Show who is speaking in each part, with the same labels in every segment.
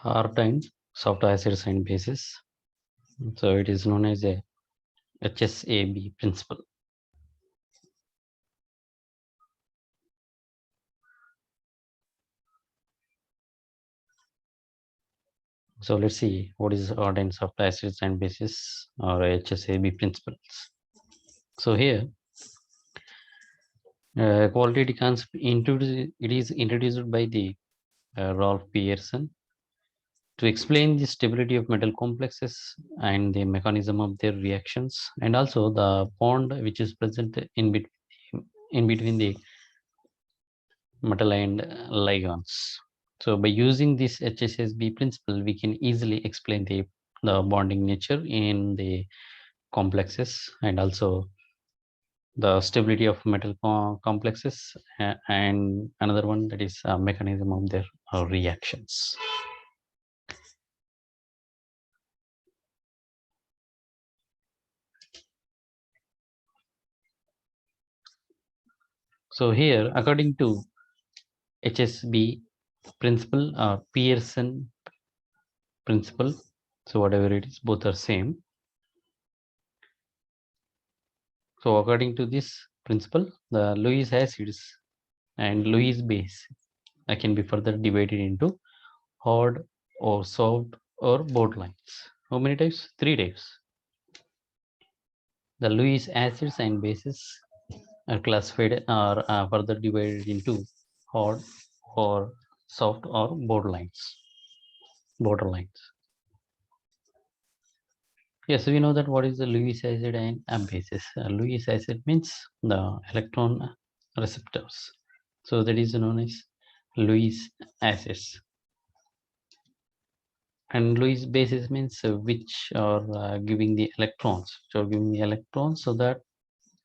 Speaker 1: hard soft acids and bases. So it is known as a HSAB principle. So let's see what is hard and soft acids and bases or HSAB principles. So here quality concept it is introduced by the Rolf Pearson to explain the stability of metal complexes and the mechanism of their reactions, and also the bond which is present in between the metal and ligands. So by using this HSSB principle, we can easily explain the bonding nature in the complexes, and also the stability of metal complexes, and another one that is a mechanism of their reactions. So here, according to HSB principle or Pearson principle, so whatever it is, both are same. So according to this principle, the Lewis acids and Lewis base can be further divided into hard or soft or borderlines. How many types? 3 types. The Lewis acids and bases are classified or further divided into hard or soft or borderlines. Yes, we know that what is the Lewis acid and basis. Lewis acid means the electron receptors. So that is known as Lewis acids. And Lewis bases means which are giving the electrons. So giving the electrons, so that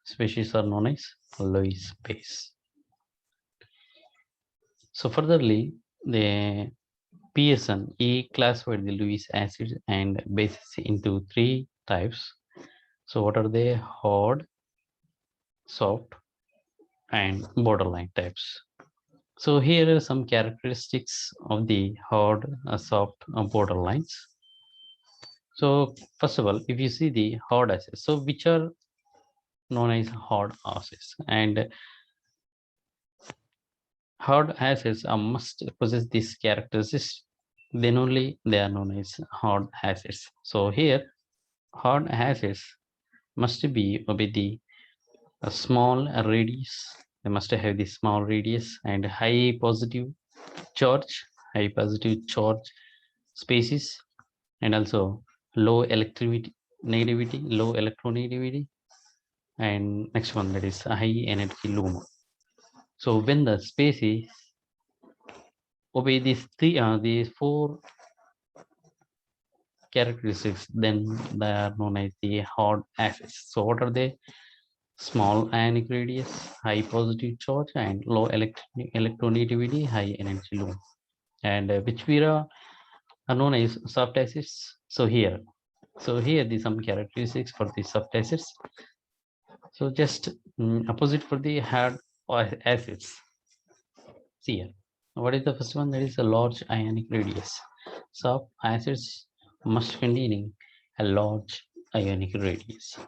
Speaker 1: species are known as Lewis base. So furtherly, the Pearson classified the Lewis acids and bases into 3 types. So what are they? Hard, soft, and borderline types. So here are some characteristics of the hard, soft borderlines. So first of all, if you see the hard acids, so which are known as hard acids, and hard acids must possess these characteristics, then only they are known as hard acids. So here, hard acids must be with the small radius. They must have the small radius and high positive charge species, and also low electronegativity, and next one, that is high energy LUMO. So when the species obey these 4 characteristics, then they are known as the hard acids. So what are they? Small ionic radius, high positive charge, and low electronegativity, high energy LUMO. And which we are known as soft acids. So here the some characteristics for the soft acids. So just opposite for the hard acids. See here, what is the first one? That is a large ionic radius. Soft acids must containing a large ionic radius.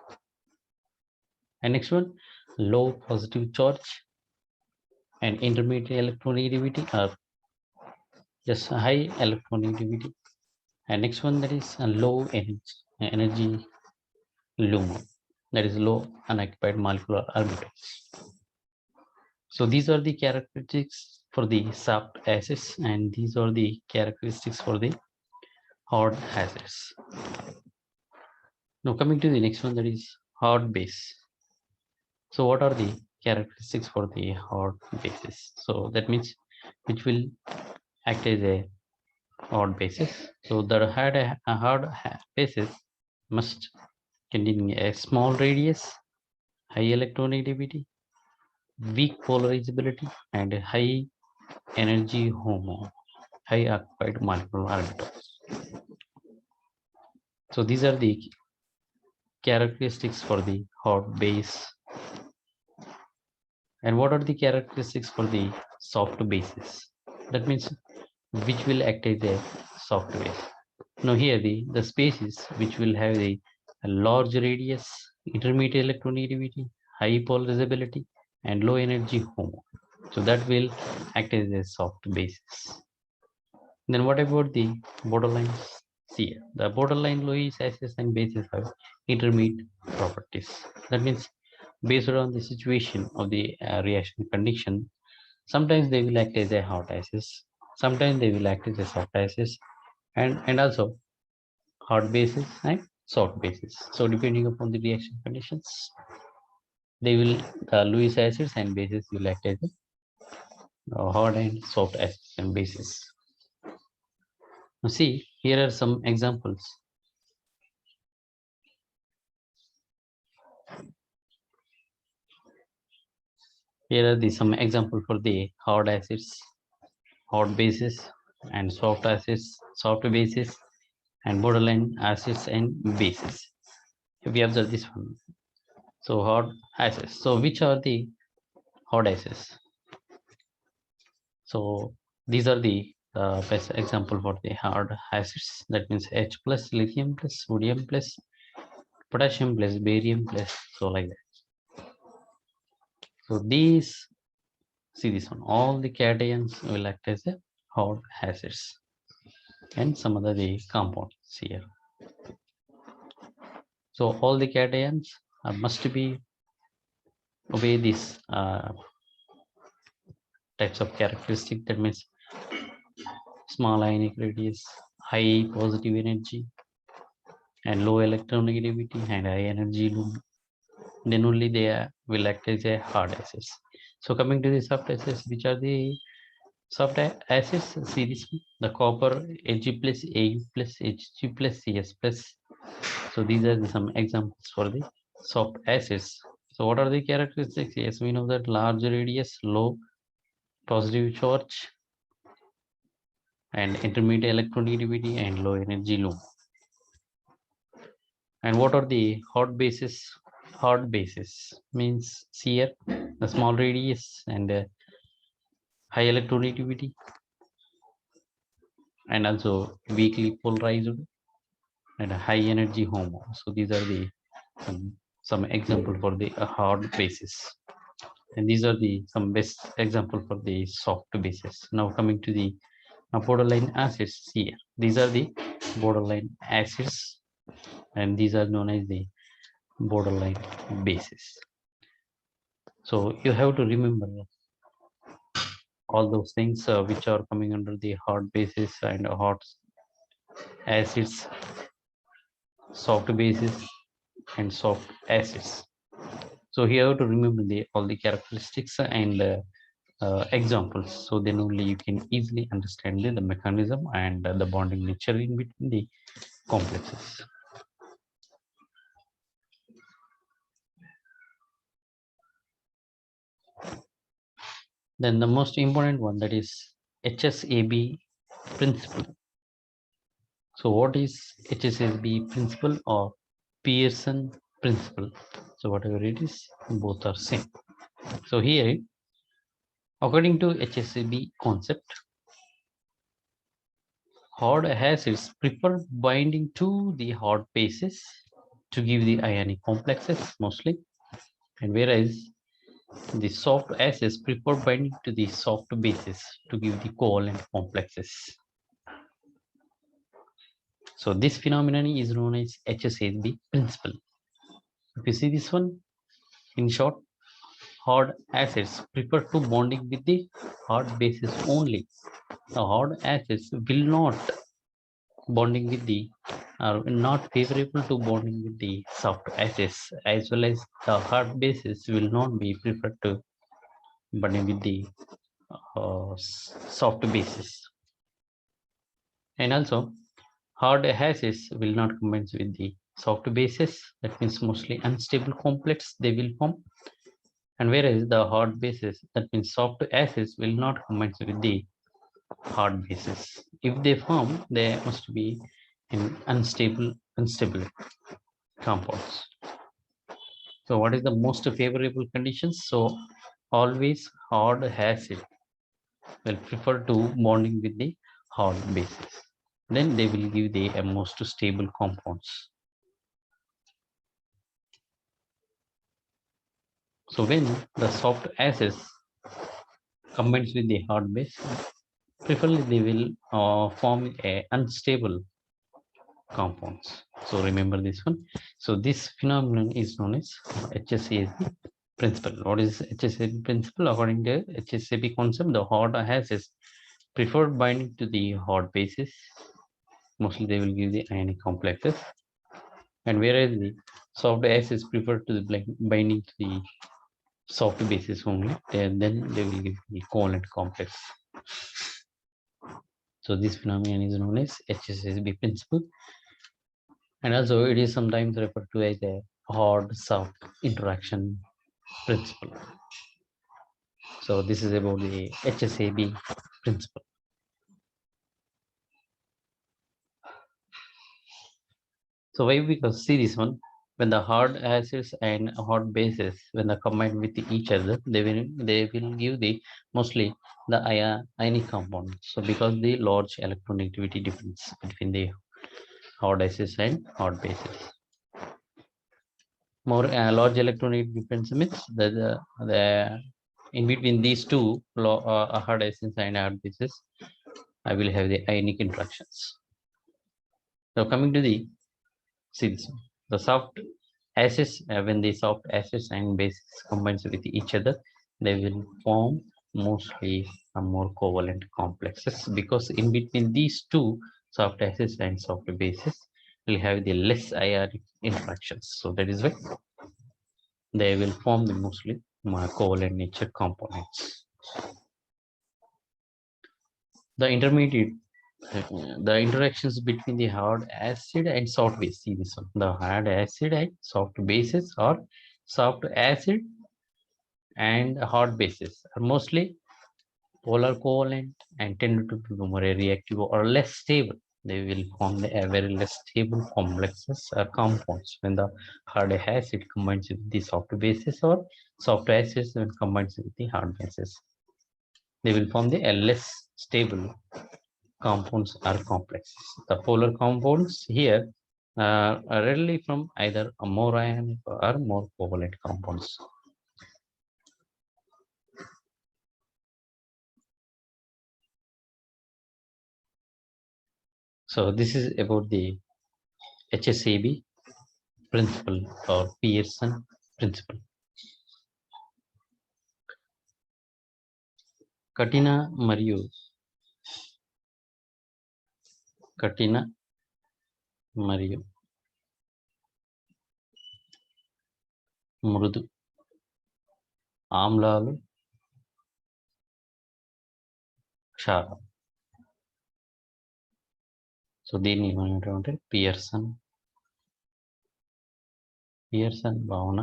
Speaker 1: And next one, low positive charge and intermediate electronegativity, or just high electronegativity. And next one, that is a low energy LUMO, that is low unoccupied molecular orbitals. So these are the characteristics for the soft acids, and these are the characteristics for the hard acids. Now coming to the next one, that is hard base. So what are the characteristics for the hard bases? So that means which will act as a hard basis. So the hard bases must contain a small radius, high electronegativity, weak polarizability, and high energy HOMO, high occupied molecular orbitals. So these are the characteristics for the hard base. And what are the characteristics for the soft bases? That means which will act as a soft base. Now here the species which will have a large radius, intermediate electronegativity, high polarizability, and low energy HOMO. So that will act as a soft basis. Then what about the borderlines? See, the borderline Lewis acids and bases have intermediate properties. That means based on the situation of the reaction condition, sometimes they will act as a hot acids, sometimes they will act as a soft acids, and also hot bases and soft bases. So depending upon the reaction conditions, they will Lewis acids and bases will act as hot and soft acids and bases. Now see, here are some examples. Here are some example for the hard acids, hot bases, and soft acids, soft bases, and borderline acids and bases. If we observe this one, so hard acids. So which are the hot acids? So these are the best example for the hard acids. That means H plus, lithium plus, sodium plus, potassium plus, barium plus, so like that. So these, see this one, all the cations will act as a hot acids and some other the compounds here. So all the cations must be obey these types of characteristic. That means small ionic radius, high positive energy, and low electronegativity and high energy loom. Then only they will act as a hard acids. So coming to the soft acids, which are the soft acids? See this one, the copper Ag plus, Au plus, Hg plus, Cs plus. So these are some examples for the soft acids. So what are the characteristics? Yes, we know that large radius, low positive charge, and intermediate electronegativity and low energy loom. And what are the hot bases? Hot bases means here the small radius and high electronegativity and also weakly polarized and a high energy HOMO. So these are the some example for the hard bases. And these are the some best example for the soft bases. Now coming to the borderline acids here. These are the borderline acids and these are known as the borderline bases. So you have to remember all those things which are coming under the hard bases and hot acids, soft bases and soft acids. So here you have to remember all the characteristics and examples. So then only you can easily understand the mechanism and the bonding nature in between the complexes. Then the most important one, that is HSAB principle. So what is HSAB principle or Pearson principle? So whatever it is, both are same. So here, according to HSAB concept, hard acids prefer binding to the hard bases to give the ionic complexes mostly, and whereas the soft acids prefer binding to the soft bases to give the covalent complexes. So this phenomenon is known as HSAB principle. If you see this one, in short, hard acids prefer to bonding with the hard bases only. The hard acids will not bonding with the are not favorable to bonding with the soft acids, as well as the hard bases will not be preferred to bonding with the soft bases. And also hard acids will not combine with the soft bases. That means mostly unstable complex they will form. And whereas the hard bases, that means soft acids, will not combine with the hard bases. If they form, they must be in unstable compounds. So what is the most favorable conditions? So always hard acid will prefer to bonding with the hard bases. Then they will give the most stable compounds. So when the soft acids combines with the hard base, preferably they will form a unstable compounds. So remember this one. So this phenomenon is known as HSAB principle. What is HSAB principle? According to HSAB concept, the hard acids preferred binding to the hard bases. Mostly they will give the ionic complexes, and whereas the soft acids prefer to the binding to the soft bases only, then they will give the covalent complex. So this phenomenon is known as HSAB principle, and also it is sometimes referred to as a hard soft interaction principle. So this is about the HSAB principle. So why? Because see this one, when the hard acids and hard bases, when they combine with each other, they will give the mostly the ionic compound. So because the large electronegativity difference between the hard acids and hard bases. More large electronegativity difference means the in between these two hard acids and hard bases, I will have the ionic interactions. So coming to the see this one, the soft acids, when the soft acids and bases combines with each other, they will form mostly a more covalent complexes, because in between these two soft acids and soft bases will have the less ionic interactions. So that is why they will form the mostly covalent nature components. The intermediate, the interactions between the hard acid and soft base. See this one. The hard acid and soft bases, or soft acid and hard bases, are mostly polar covalent and tend to be more reactive or less stable. They will form a very less stable complexes or compounds when the hard acid combines with the soft bases, or soft acids when combines with the hard bases. They will form the less stable compounds or complexes. The polar compounds here are readily from either a more ionic or more covalent compounds. So this is about the HSAB principle or Pearson principle. కఠిన మరియు మృదు ఆమ్లాలు, క్షారం. So దీన్ని ఏమంటారంటే Pearson భావన,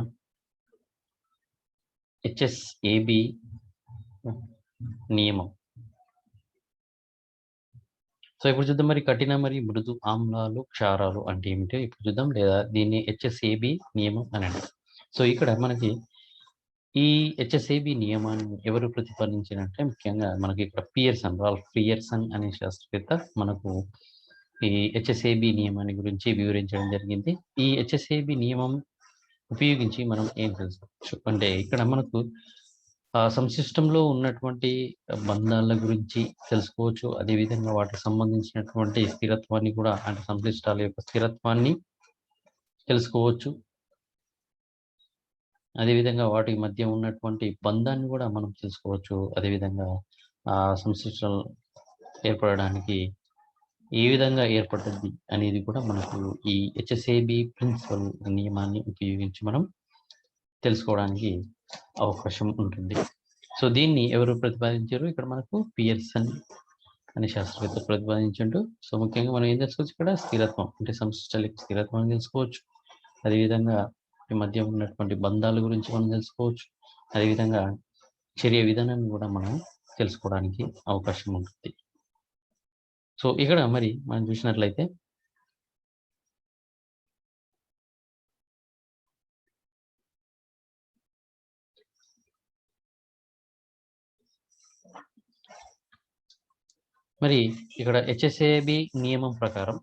Speaker 1: HSAB నియమం. So ఇప్పుడు చూద్దాం, మరి కఠిన మరియు మృదు ఆమ్లాలు, క్షారాలు అంటే ఏమిటో ఇప్పుడు చూద్దాం, లేదా దీన్ని HSAB నియమం అని అంటారు. సో ఇక్కడ మనకి ఈ HSAB నియమాన్ని ఎవరు ప్రతిపాదించారంటే ముఖ్యంగా మనకి ఇక్కడ రాల్ఫ్ పియర్సన్ అనే శాస్త్రవేత్త మనకు ఈ HSAB నియమాన్ని గురించి వివరించడం జరిగింది. ఈ HSAB నియమం ఉపయోగించి మనం ఏం తెలుసుకోవచ్చు అంటే ఇక్కడ మనకు సంశిష్టంలో ఉన్నటువంటి బంధాల గురించి తెలుసుకోవచ్చు. అదేవిధంగా వాటికి సంబంధించినటువంటి స్థిరత్వాన్ని కూడా, అంటే సంశ్లిష్టాల యొక్క స్థిరత్వాన్ని తెలుసుకోవచ్చు. అదేవిధంగా వాటి మధ్య ఉన్నటువంటి బంధాన్ని కూడా మనం తెలుసుకోవచ్చు. అదేవిధంగా సంశ్లిష్టాలు ఏర్పడడానికి ఏ విధంగా ఏర్పడుతుంది అనేది కూడా మనకు ఈ HSAB ప్రిన్సిపల్ నియమాన్ని ఉపయోగించి మనం తెలుసుకోవడానికి అవకాశం ఉంటుంది. సో దీన్ని ఎవరు ప్రతిపాదించారు? ఇక్కడ మనకు పియర్సన్ అనే శాస్త్రవేత్త ప్రతిపాదించండు. సో ముఖ్యంగా మనం ఏం తెలుసుకోవచ్చు, ఇక్కడ స్థిరత్వం అంటే సంశ్లిష్టాల స్థిరత్వాన్ని తెలుసుకోవచ్చు. అదేవిధంగా ఈ మధ్య ఉన్నటువంటి బంధాల గురించి మనం తెలుసుకోవచ్చు. అదేవిధంగా చర్య విధానాన్ని కూడా మనం తెలుసుకోవడానికి అవకాశం ఉంటుంది. సో ఇక్కడ మరి మనం చూసినట్లయితే మరి ఇక్కడ హెచ్ఎస్ఏబి నియమం ప్రకారం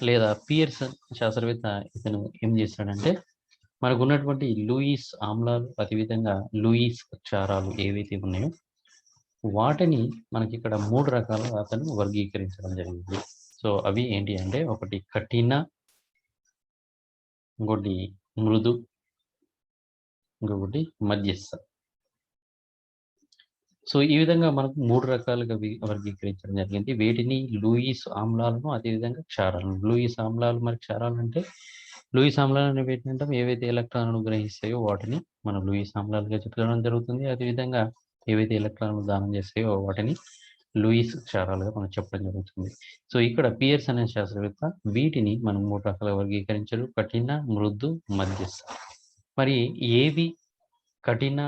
Speaker 1: లేదా పియర్సన్ శాస్త్రవేత్త ఇతను ఏం చేశాడంటే మనకు ఉన్నటువంటి లూయిస్ ఆమ్లాలు అదేవిధంగా లూయిస్ క్షారాలు ఏవైతే ఉన్నాయో వాటిని మనకి ఇక్కడ 3 రకాలుగా అతను వర్గీకరించడం జరిగింది. సో అవి ఏంటి అంటే ఒకటి కఠిన, ఇంకోటి మృదు, ఇంకొకటి మధ్యస్థ. సో ఈ విధంగా మనకు 3 రకాలుగా వర్గీకరించడం జరిగింది. వీటిని లూయిస్ ఆమ్లాలను అదేవిధంగా క్షారాలను. లూయిస్ ఆమ్లాలు మరి క్షారాలు అంటే లూయిస్ ఆమ్లాలు అనేవి ఏంటంటే ఏవైతే ఎలక్ట్రాన్లను గ్రహిస్తాయో వాటిని మనం లూయిస్ ఆమ్లాలుగా చెప్పడం జరుగుతుంది. అదేవిధంగా ఏవైతే ఎలక్ట్రాన్లు దానం చేస్తాయో వాటిని లూయిస్ క్షారాలుగా మనం చెప్పడం జరుగుతుంది. సో ఇక్కడ పియర్స్ అనే శాస్త్రవేత్త వీటిని మనం 3 రకాలుగా వర్గీకరించారు: కఠిన, మృదు, మధ్యస్థ. మరి ఏవి కఠిన,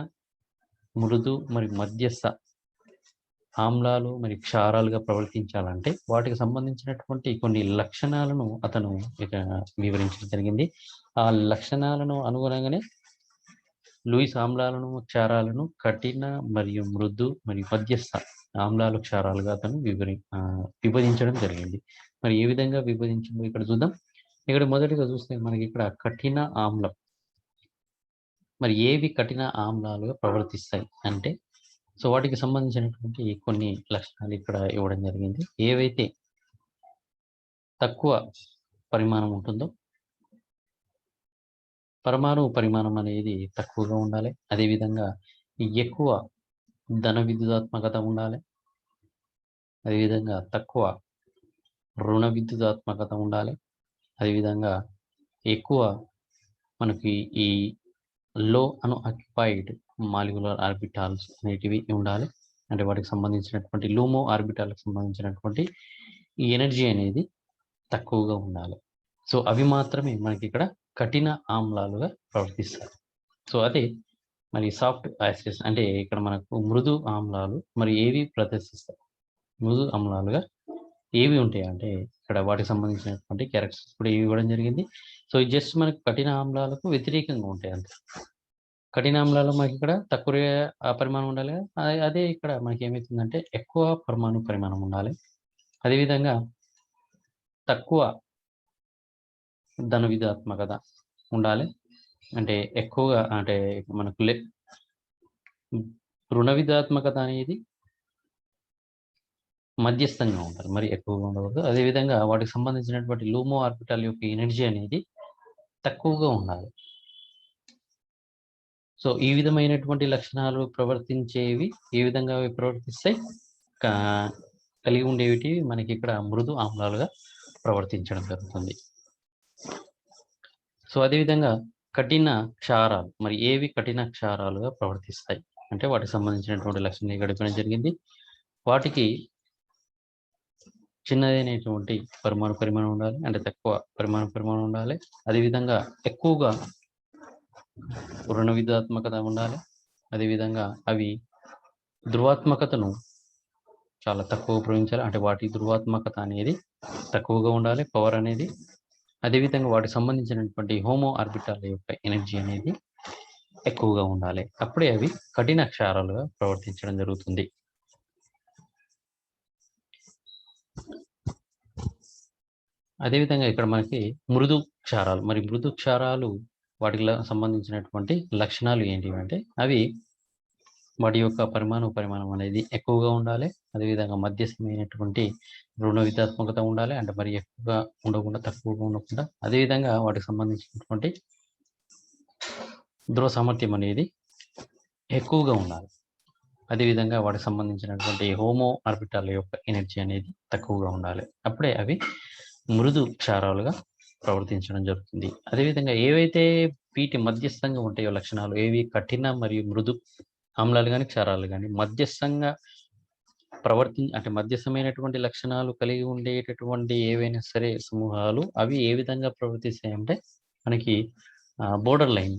Speaker 1: మృదు మరి మధ్యస్థ ఆమ్లాలు మరి క్షారాలుగా ప్రవర్తించాలంటే వాటికి సంబంధించినటువంటి కొన్ని లక్షణాలను అతను ఇక వివరించడం జరిగింది. ఆ లక్షణాలను అనుగుణంగానే లూయిస్ ఆమ్లాలను క్షారాలను కఠిన మరియు మృదు మరియు మధ్యస్థ ఆమ్లాలు క్షారాలుగా అతను విభజించడం జరిగింది. మరి ఏ విధంగా విభజించిందో ఇక్కడ చూద్దాం. ఇక్కడ మొదటిగా చూస్తే మనకి ఇక్కడ కఠిన ఆమ్లం. మరి ఏవి కఠిన ఆమ్లాలుగా ప్రవర్తిస్తాయి అంటే సో వాటికి సంబంధించినటువంటి కొన్ని లక్షణాలు ఇక్కడ ఇవ్వడం జరిగింది. ఏవైతే తక్కువ పరిమాణం ఉంటుందో పరమాణు పరిమాణం అనేది తక్కువగా ఉండాలి. అదేవిధంగా ఎక్కువ ధన విద్యుదాత్మకత ఉండాలి. అదేవిధంగా తక్కువ రుణ విద్యుదాత్మకత ఉండాలి. అదేవిధంగా ఎక్కువ మనకి ఈ లో అన్ఆక్యుపైడ్ మాలిక్యులర్ ఆర్బిటాల్స్ అనేటివి ఉండాలి. అంటే వాటికి సంబంధించినటువంటి లూమో ఆర్బిటాల్కి సంబంధించినటువంటి ఈ ఎనర్జీ అనేది తక్కువగా ఉండాలి. సో అవి మాత్రమే మనకి ఇక్కడ కఠిన ఆమ్లాలుగా ప్రవర్తిస్తాయి. సో అదే మరి సాఫ్ట్ యాసిడ్స్ అంటే ఇక్కడ మనకు మృదు ఆమ్లాలు మరి ఏవి ప్రదర్శిస్తాయి. మృదు ఆమ్లాలుగా ఏవి ఉంటాయి అంటే ఇక్కడ వాటికి సంబంధించినటువంటి క్యారెక్టర్స్ కూడా ఏవి ఇవ్వడం జరిగింది. సో జస్ట్ మనకు కఠిన ఆమ్లాలకు వ్యతిరేకంగా ఉంటాయి అంతే. కఠిన ఆమ్లాలు మనకి ఇక్కడ తక్కువ పరిమాణం ఉండాలి. అదే ఇక్కడ మనకి ఏమవుతుందంటే ఎక్కువ పరిమాణం ఉండాలి. అదేవిధంగా తక్కువ ధన విధాత్మకత ఉండాలి. అంటే ఎక్కువగా అంటే మనకు రుణ విధాత్మకత అనేది మధ్యస్థంగా ఉండాలి, మరి ఎక్కువగా ఉండకూడదు. అదేవిధంగా వాటికి సంబంధించినటువంటి లూమో ఆర్బిటాల్ యొక్క ఎనర్జీ అనేది తక్కువగా ఉండాలి. సో ఈ విధమైనటువంటి లక్షణాలు ప్రవర్తించేవి ఏ విధంగా ప్రవర్తిస్తాయి కలిగి ఉండేవి మనకి ఇక్కడ మృదు ఆమ్లాలుగా ప్రవర్తించడం జరుగుతుంది. సో అదేవిధంగా కఠిన క్షారాలు మరి ఏవి కఠిన క్షారాలుగా ప్రవర్తిస్తాయి అంటే వాటికి సంబంధించినటువంటి లక్షణాలు గడిపడం జరిగింది. వాటికి చిన్నదైనటువంటి పరిమాణం ఉండాలి, అంటే తక్కువ పరిమాణం ఉండాలి. అదేవిధంగా ఎక్కువగా రుణ విధాత్మకత ఉండాలి. అదేవిధంగా అవి ధృవాత్మకతను చాలా తక్కువ ఉపయోగించాలి, అంటే వాటి ధృవాత్మకత అనేది తక్కువగా ఉండాలి, పవర్ అనేది. అదేవిధంగా వాటికి సంబంధించినటువంటి హోమో ఆర్బిటాల్ యొక్క ఎనర్జీ అనేది ఎక్కువగా ఉండాలి. అప్పుడే అవి కఠిన క్షారాలుగా ప్రవర్తించడం జరుగుతుంది. అదేవిధంగా ఇక్కడ మనకి మృదు క్షారాలు మరి మృదు క్షారాలు వాటికి సంబంధించినటువంటి లక్షణాలు ఏంటి అంటే అవి వాటి యొక్క పరిమాణం అనేది ఎక్కువగా ఉండాలి. అదేవిధంగా మధ్యస్థమైనటువంటి రుణ విధాత్మకత ఉండాలి, అంటే మరి ఎక్కువగా ఉండకుండా తక్కువగా ఉండకుండా. అదేవిధంగా వాటికి సంబంధించినటువంటి ధ్రువ సామర్థ్యం అనేది ఎక్కువగా ఉండాలి. అదేవిధంగా వాటికి సంబంధించినటువంటి హోమో ఆర్బిటాల్ యొక్క ఎనర్జీ అనేది తక్కువగా ఉండాలి. అప్పుడే అవి మృదు క్షారాలుగా ప్రవర్తించడం జరుగుతుంది. అదేవిధంగా ఏవైతే వీటి మధ్యస్థంగా ఉంటాయో లక్షణాలు ఏవి కఠిన మరియు మృదు ఆమ్లాలు కానీ క్షారాలు కానీ మధ్యస్థంగా అంటే మధ్యస్థమైనటువంటి లక్షణాలు కలిగి ఉండేటటువంటి ఏవైనా సరే సమూహాలు అవి ఏ విధంగా ప్రవర్తిస్తాయంటే మనకి బోర్డర్ లైన్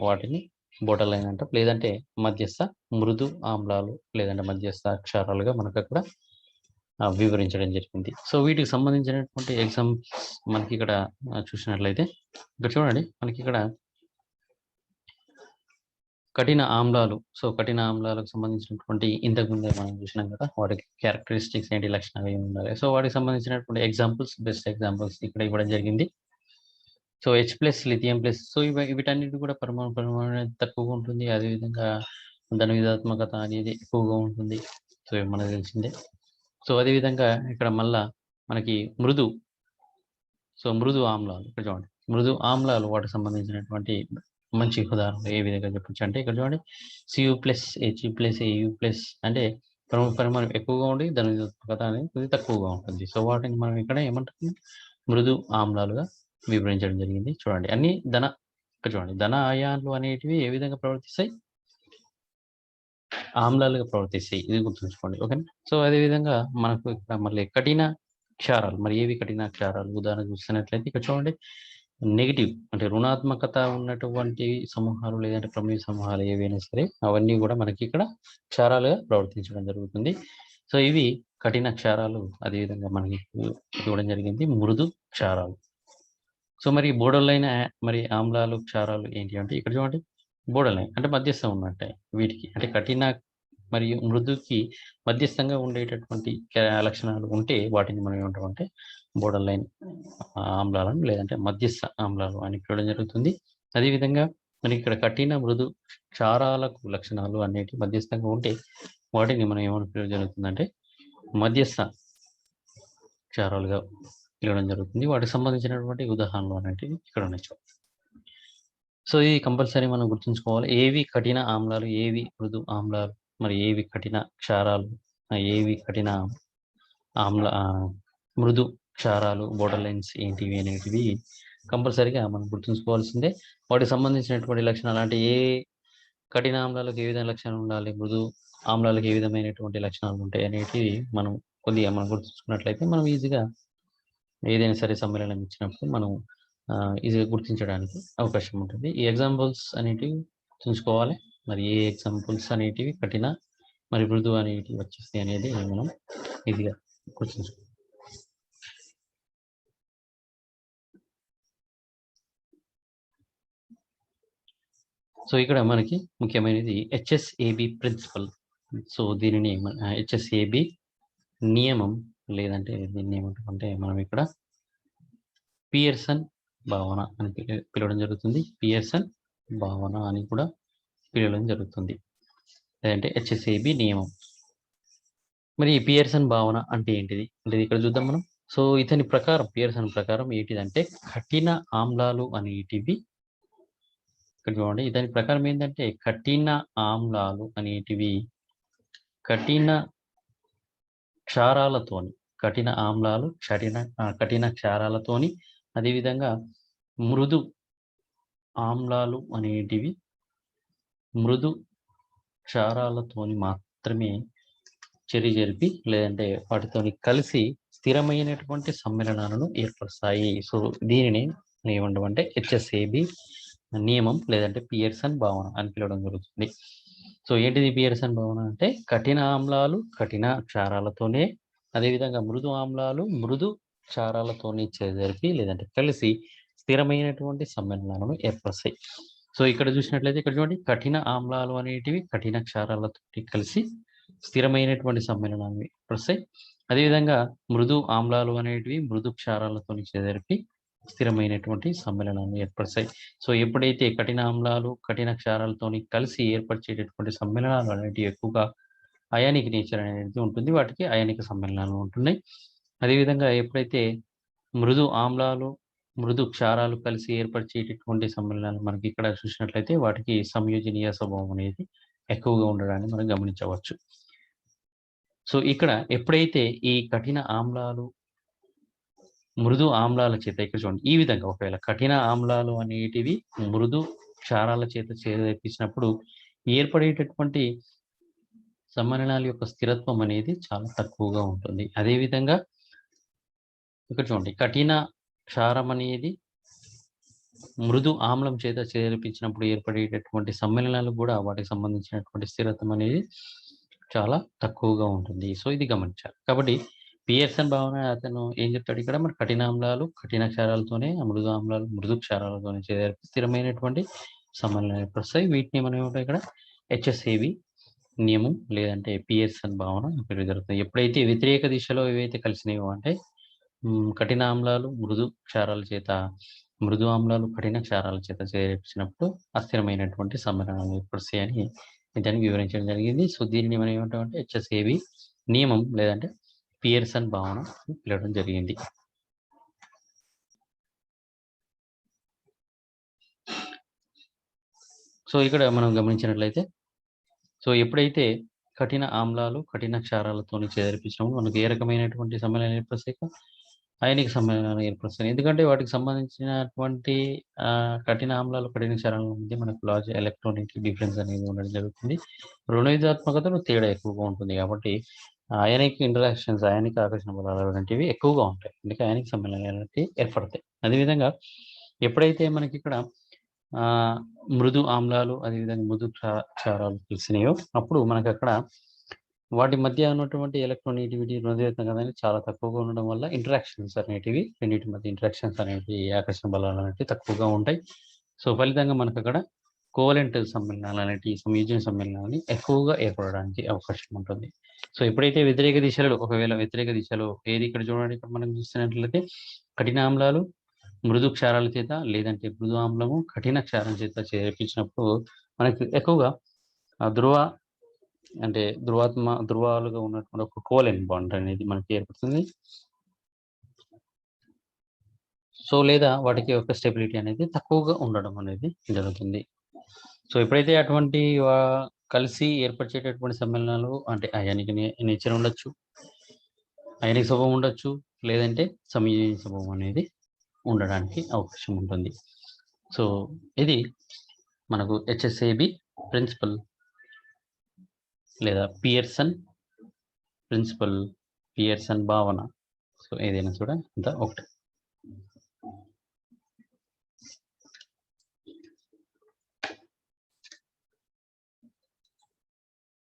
Speaker 1: వాటిని బోర్డర్ లైన్ అంటాం, లేదంటే మధ్యస్థ మృదు ఆమ్లాలు లేదంటే మధ్యస్థ క్షారాలుగా మనకు అక్కడ వివరించడం జరిగింది. సో వీటికి సంబంధించినటువంటి ఎగ్జాంపుల్స్ మనకి ఇక్కడ చూసినట్లయితే ఇక్కడ చూడండి, మనకి ఇక్కడ కఠిన ఆమ్లాలు. సో, కఠిన ఆమ్లాలకు సంబంధించినటువంటి ఇంతకుముందే మనం చూసినాం కదా! వాటికి క్యారెక్టరిస్టిక్స్ ఏంటి, లక్షణాలు ఏమి ఉండాలి. సో, వాటికి సంబంధించినటువంటి ఎగ్జాంపుల్స్, బెస్ట్ ఎగ్జాంపుల్స్ ఇక్కడ ఇవ్వడం జరిగింది. So, H+ lithium plus. So, వీటన్నిటి కూడా పరమాణు అనేది తక్కువగా ఉంటుంది. అదేవిధంగా ధనాత్మకత అనేది ఎక్కువగా ఉంటుంది. సో, ఇవి మనకు తెలిసిందే. సో, అదేవిధంగా ఇక్కడ మళ్ళా మనకి మృదు ఆమ్లాలు ఇక్కడ చూడండి. మృదు ఆమ్లాలు వాటికి సంబంధించినటువంటి మంచి ఉదాహరణలు ఏ విధంగా చెప్పొచ్చు అంటే ఇక్కడ చూడండి Cu+, He+, Au+ అంటే పరిమాణం ఎక్కువగా ఉండి ధనాత్మకత అనేది కొద్దిగా తక్కువగా ఉంటుంది. సో, వాటిని మనం ఇక్కడ ఏమంటాం మృదు ఆమ్లాలుగా వివరించడం జరిగింది. చూడండి అన్ని ఇక్కడ చూడండి ధన అయాన్లు అనేటివి ఏ విధంగా ప్రవర్తిస్తాయి, ఆమ్లాలుగా ప్రవర్తిస్తాయి. ఇది గుర్తుంచుకోండి. ఓకేనా. సో, అదేవిధంగా మనకు ఇక్కడ మళ్ళీ కఠిన క్షారాలు. మరి ఏవి కఠిన క్షారాలు? ఉదాహరణ చూస్తున్నట్లయితే ఇక్కడ చూడండి నెగెటివ్ అంటే రుణాత్మకత ఉన్నటువంటి సమూహాలు లేదంటే ప్రమేయ సమూహాలు ఏవైనా సరే అవన్నీ కూడా మనకి ఇక్కడ క్షారాలుగా ప్రవర్తించడం జరుగుతుంది. సో, ఇవి కఠిన క్షారాలు. అదేవిధంగా మనకి ఇవ్వడం జరిగింది మృదు క్షారాలు. సో, మరి బోర్డర్‌లైన్ మరి ఆమ్లాలు, క్షారాలు ఏంటి అంటే ఇక్కడ చూడండి బోర్డర్‌లైన్ అంటే మధ్యస్థం ఉన్నట్టే వీటికి. అంటే కఠిన మరియు మృదుకి మధ్యస్థంగా ఉండేటటువంటి లక్షణాలు ఉంటే వాటిని మనం ఏమంటామంటే బోర్డర్‌లైన్ ఆమ్లాలను లేదంటే మధ్యస్థ ఆమ్లాలు అని పిలవడం జరుగుతుంది. అదేవిధంగా మనకి ఇక్కడ కఠిన, మృదు క్షారాలకు లక్షణాలు అనేటివి మధ్యస్థంగా ఉంటే వాటిని మనం ఏమని పిలవడం జరుగుతుందంటే మధ్యస్థ క్షారాలుగా పిలవడం జరుగుతుంది. వాటికి సంబంధించినటువంటి ఉదాహరణలు అనేటివి ఇక్కడ ఉన్నాయి. సో, ఇది కంపల్సరీ మనం గుర్తుంచుకోవాలి. ఏవి కఠిన ఆమ్లాలు, ఏవి మృదు ఆమ్లాలు, మరి ఏవి కఠిన క్షారాలు, ఏవి కఠిన మృదు క్షారాలు, బోర్డర్ లైన్స్ ఏంటివి అనేటివి కంపల్సరీగా మనం గుర్తుంచుకోవాల్సిందే. వాటికి సంబంధించినటువంటి లక్షణాలు అంటే ఏ కఠిన ఆమ్లాలకు ఏ విధమైన లక్షణాలు ఉండాలి, మృదు ఆమ్లాలకు ఏ విధమైనటువంటి లక్షణాలు ఉంటాయి అనేటివి మనం కొద్దిగా మనం గుర్తుంచుకున్నట్లయితే మనం ఈజీగా ఏదైనా సరే సమ్మేళనం ఇచ్చినప్పుడు మనం ఈజీగా గుర్తించడానికి అవకాశం ఉంటుంది. ఈ ఎగ్జాంపుల్స్ అనేటివి చూసుకోవాలి. మరి ఏ ఎగ్జాంపుల్స్ అనేటివి కఠిన మరి మృదు అనేటివి వచ్చేస్తాయి అనేది మనం ఈజీగా గుర్తుంచుకోవాలి. సో, ఇక్కడ మనకి ముఖ్యమైనది HSAB ప్రిన్సిపల్. సో, దీనిని HSAB నియమం లేదంటే దీన్ని ఏమంటామంటే మనం ఇక్కడ పియర్సన్ భావన అని పిలవడం జరుగుతుంది. పియర్సన్ భావన అని కూడా పిలవడం జరుగుతుంది. లేదంటే HSAB నియమం. మరి ఈ పియర్సన్ భావన అంటే ఏంటిది అంటే ఇక్కడ చూద్దాం మనం. సో, ఇతని ప్రకారం పియర్సన్ ప్రకారం ఏంటిదంటే కఠిన ఆమ్లాలు అనేటివి ఇక్కడ చూడండి. ఇతని ప్రకారం ఏంటంటే కఠిన ఆమ్లాలు అనేటివి కఠిన క్షారాలతోని కఠిన ఆమ్లాలు కఠిన క్షారాలతోని అదేవిధంగా మృదు ఆమ్లాలు అనేటివి మృదు క్షారాలతోని మాత్రమే చర్య జరిపి లేదంటే వాటితోని కలిసి స్థిరమైనటువంటి సమ్మేళనాలను ఏర్పరుస్తాయి. సో, దీనిని ఏమంటామంటే HSAB నియమం లేదంటే పియర్సన్ భావన అని పిలవడం జరుగుతుంది. సో, ఏంటిది పియర్సన్ భావన అంటే కఠిన ఆమ్లాలు కఠిన క్షారాలతోనే అదేవిధంగా మృదు ఆమ్లాలు మృదు క్షారాలతోని జరిపి లేదంటే కలిసి స్థిరమైనటువంటి సమ్మేళనాలను ఏర్పరుస్తాయి. సో, ఇక్కడ చూసినట్లయితే ఇక్కడ చూడండి కఠిన ఆమ్లాలు అనేటివి కఠిన క్షారాలతో కలిసి స్థిరమైనటువంటి సమ్మేళనాలను ఏర్పరుస్తాయి. అదేవిధంగా మృదు ఆమ్లాలు అనేటివి మృదు క్షారాలతో జరిపి స్థిరమైనటువంటి సమ్మేళనాన్ని ఏర్పరుస్తాయి. సో, ఎప్పుడైతే కఠిన ఆమ్లాలు కఠిన క్షారాలతోని కలిసి ఏర్పరిచేటటువంటి సమ్మేళనాలు అనేటివి ఎక్కువగా అయానిక్ నేచర్ అనేది ఉంటుంది. వాటికి అయానిక సమ్మేళనాలు ఉంటున్నాయి. అదేవిధంగా ఎప్పుడైతే మృదు ఆమ్లాలు మృదు క్షారాలు కలిసి ఏర్పరిచేటటువంటి సమ్మేళనాలు మనకి ఇక్కడ చూసినట్లయితే వాటికి సంయోజనీయ స్వభావం అనేది ఎక్కువగా ఉండడాన్ని మనం గమనించవచ్చు. సో, ఇక్కడ ఎప్పుడైతే ఈ కఠిన ఆమ్లాలు మృదు ఆమ్లాల చేత ఇక్కడ చూడండి ఈ విధంగా ఒకవేళ కఠిన ఆమ్లాలు అనేటివి మృదు క్షారాల చేత చేర్పించినప్పుడు ఏర్పడేటటువంటి సమ్మేళనాల యొక్క స్థిరత్వం అనేది చాలా తక్కువగా ఉంటుంది. అదేవిధంగా ఇక్కడ చూడండి కఠిన క్షారం అనేది మృదు ఆమ్లం చేత చేర్పించినప్పుడు ఏర్పడేటటువంటి సమ్మేళనాలు కూడా వాటికి సంబంధించినటువంటి స్థిరత్వం అనేది చాలా తక్కువగా ఉంటుంది. సో, ఇది గమనించాలి. కాబట్టి పియర్సన్ భావన అతను ఏం చెప్తాడు ఇక్కడ మరి కఠిన ఆమ్లాలు కఠిన క్షారాలతోనే మృదు ఆమ్లాలు మృదు క్షారాలతోనే స్థిరమైనటువంటి సమ్మేళనాలు ఏర్పరుస్తాయి. వీటిని మనం ఏమంటాం ఇక్కడ హెచ్ఎస్ఏబి నియమం లేదంటే పియర్సన్ భావన పేరు జరుగుతుంది. ఎప్పుడైతే వ్యతిరేక దిశలో ఏవైతే కలిసినాయో అంటే కఠిన ఆమ్లాలు మృదు ఆమ్లాలు కఠిన క్షారాల చేత చేర్చినప్పుడు అస్థిరమైనటువంటి సమ్మేళనాలు ఏర్పరుస్తాయని దాన్ని వివరించడం జరిగింది. సో దీనిని మనం ఏమంటామంటే హెచ్ఎస్ఏబి నియమం లేదంటే పియర్సన్ భావన పిలవడం జరిగింది. సో ఇక్కడ మనం గమనించినట్లయితే సో ఎప్పుడైతే కఠిన ఆమ్లాలు కఠిన క్షారాలతో చేర్పించినప్పుడు మనకు ఏ రకమైనటువంటి సమ్మేళనాలు ఏర్పరుస్తాయి? అయనిక సమ్మేళనాలు ఏర్పరుస్తాయి. ఎందుకంటే వాటికి సంబంధించినటువంటి కఠిన ఆమ్లాలు కఠిన క్షారాల మధ్య మనకు లార్జ్ ఎలక్ట్రోనెగేటివ్ డిఫరెన్స్ అనేది ఉండడం జరుగుతుంది. రుణవిధాత్మకతలో తేడా ఎక్కువగా ఉంటుంది కాబట్టి అయానిక్ ఇంటరాక్షన్స్ అయానిక ఆకర్షణ బలాలు వంటివి ఎక్కువగా ఉంటాయి. అందుకే అయానిక్ సమ్మేళనాలు అనేవి ఏర్పడతాయి. అదేవిధంగా ఎప్పుడైతే మనకి ఇక్కడ మృదు ఆమ్లాలు అదేవిధంగా మృదు క్షారాలు కలిసినాయో అప్పుడు మనకు అక్కడ వాటి మధ్య ఉన్నటువంటి ఎలక్ట్రోనెగటివిటీ రుణవిధాత్మకత అనేది చాలా తక్కువగా ఉండడం వల్ల ఇంటరాక్షన్స్ అనేటివి రెండింటి మధ్య ఇంటరాక్షన్స్ అనేవి ఆకర్షణ బలాలు అనేవి తక్కువగా ఉంటాయి. సో ఫలితంగా మనకు అక్కడ కోవలెంట్ సమ్మేళనాలు అనేవి సంయోజన సమ్మేళనాలని ఎక్కువగా ఏర్పడడానికి అవకాశం ఉంటుంది. సో ఎప్పుడైతే వ్యతిరేక దిశలో ఏది ఇక్కడ చూడండి, ఇక్కడ మనం చూస్తున్నట్లయితే కఠిన ఆమ్లాలు మృదు క్షారాల చేత లేదంటే మృదు ఆమ్లము కఠిన క్షారం చేత చేర్పించినప్పుడు మనకి ఎక్కువగా ధృవాలుగా ఉన్నటువంటి ఒక కోవలెంట్ బాండ్ అనేది మనకి ఏర్పడుతుంది. సో లేదా వాటికి ఒక స్టెబిలిటీ అనేది తక్కువగా ఉండడం అనేది జరుగుతుంది. సో ఎప్పుడైతే అటువంటి కలిసి ఏర్పరిచేటటువంటి సమ్మేళనాలు అంటే అయానిక్ నేచర్ ఉండొచ్చు, అయానిక్ స్వభావం ఉండొచ్చు, లేదంటే సంయోజన స్వభావం అనేది ఉండడానికి అవకాశం ఉంటుంది. సో ఇది మనకు హెచ్ఎస్ఏబి ప్రిన్సిపల్ లేదా పియర్సన్ ప్రిన్సిపల్, పియర్సన్ భావన. సో ఏదైనా కూడా ఇంత ఒకటి.